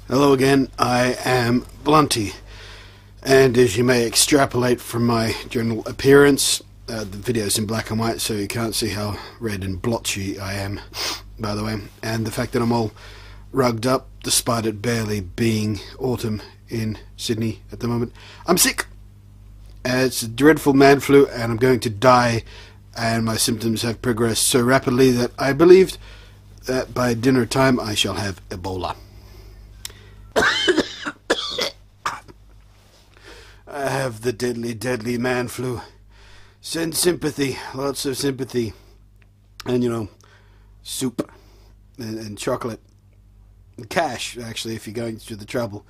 Hello again, I am Blunty, and as you may extrapolate from my general appearance, the video's in black and white so you can't see how red and blotchy I am, by the way, and the fact that I'm all rugged up despite it barely being autumn in Sydney at the moment. I'm sick! It's a dreadful man flu and I'm going to die, and my symptoms have progressed so rapidly that I believed that by dinner time I shall have Ebola. I have the deadly, deadly man flu. Send sympathy, lots of sympathy. And, you know, soup and chocolate. And cash, actually, if you're going through the trouble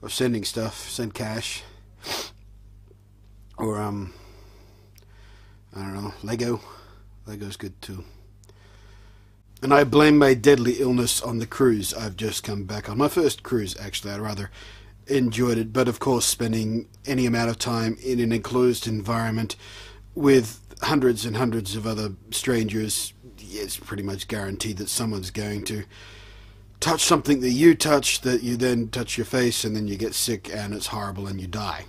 of sending stuff, send cash. Or, I don't know, Lego. Lego's good too. And I blame my deadly illness on the cruise I've just come back on. My first cruise, actually. I rather enjoyed it, but of course spending any amount of time in an enclosed environment with hundreds and hundreds of other strangers, it's pretty much guaranteed that someone's going to touch something that you touch, that you then touch your face, and then you get sick and it's horrible and you die.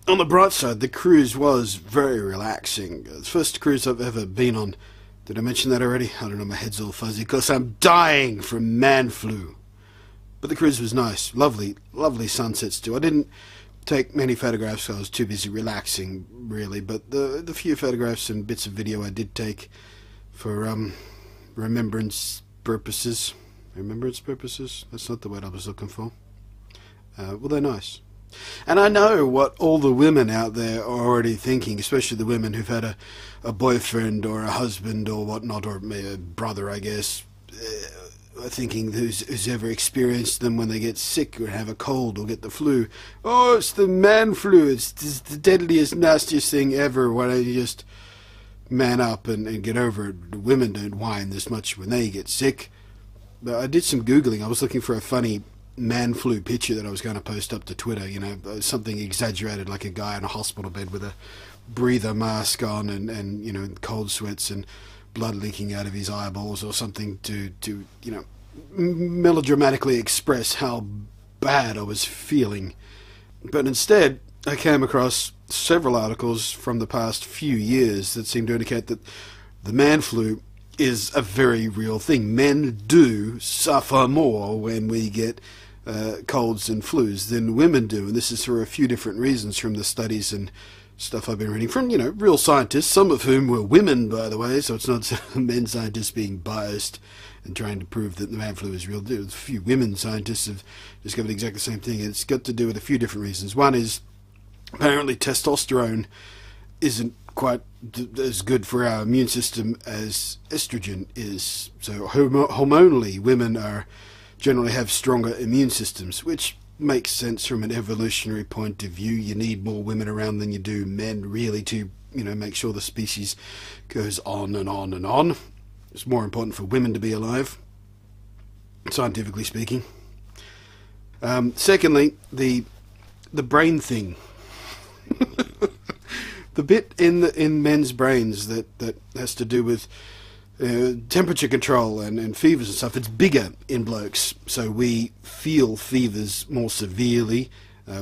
On the bright side, the cruise was very relaxing. The first cruise I've ever been on. Did I mention that already? I don't know, my head's all fuzzy because I'm dying from man flu. But the cruise was nice. Lovely, lovely sunsets too. I didn't take many photographs because I was too busy relaxing, really. But the few photographs and bits of video I did take for remembrance purposes. Remembrance purposes? That's not the word I was looking for. Well, they're nice. And I know what all the women out there are already thinking, especially the women who've had a boyfriend or a husband or whatnot, or a brother, I guess, thinking who's ever experienced them when they get sick or have a cold or get the flu. Oh, it's the man flu. It's the deadliest, nastiest thing ever. Why don't you just man up and get over it? Women don't whine this much when they get sick. But I did some Googling. I was looking for a funny man flu picture that I was going to post up to Twitter, you know, something exaggerated, like a guy in a hospital bed with a breather mask on and you know, cold sweats and blood leaking out of his eyeballs or something to you know, melodramatically express how bad I was feeling. But instead I came across several articles from the past few years that seem to indicate that the man flu is a very real thing. Men do suffer more when we get colds and flus than women do, and this is for a few different reasons from the studies and stuff I've been reading from, you know, real scientists, some of whom were women, by the way, so it's not men scientists being biased and trying to prove that the man flu is real. A few women scientists have discovered exactly the same thing. It's got to do with a few different reasons. One is apparently testosterone isn't quite as good for our immune system as estrogen is. So hormonally, women generally have stronger immune systems, which makes sense from an evolutionary point of view. You need more women around than you do men, really, to, you know, make sure the species goes on and on and on. It's more important for women to be alive, scientifically speaking. Secondly, the brain thing. The bit in men's brains that has to do with temperature control and fevers and stuff, it's bigger in blokes, so we feel fevers more severely.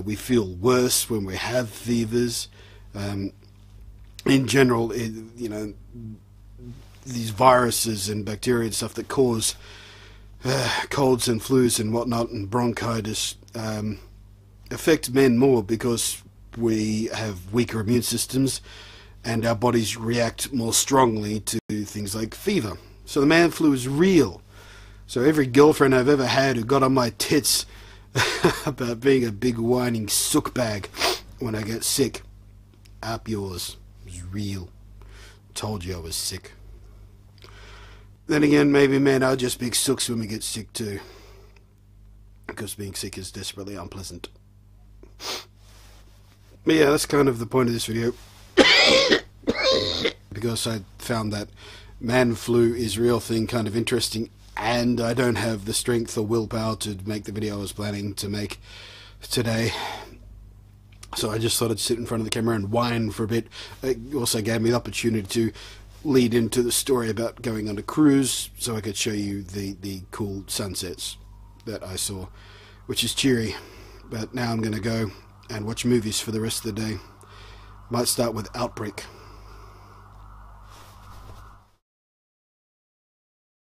We feel worse when we have fevers. In general, you know, these viruses and bacteria and stuff that cause colds and flus and whatnot and bronchitis affect men more because we have weaker immune systems and our bodies react more strongly to things like fever. So the man flu is real. So every girlfriend I've ever had who got on my tits about being a big whining sook bag when I get sick, up yours. It was real. Told you I was sick. Then again, maybe men are just big sooks when we get sick too, because being sick is desperately unpleasant. But yeah, that's kind of the point of this video. Because I found that man flu is a real thing kind of interesting, and I don't have the strength or willpower to make the video I was planning to make today. So I just thought I'd sit in front of the camera and whine for a bit. It also gave me the opportunity to lead into the story about going on a cruise so I could show you the cool sunsets. that I saw, which is cheery. But now I'm going to go and watch movies for the rest of the day. Might start with Outbreak.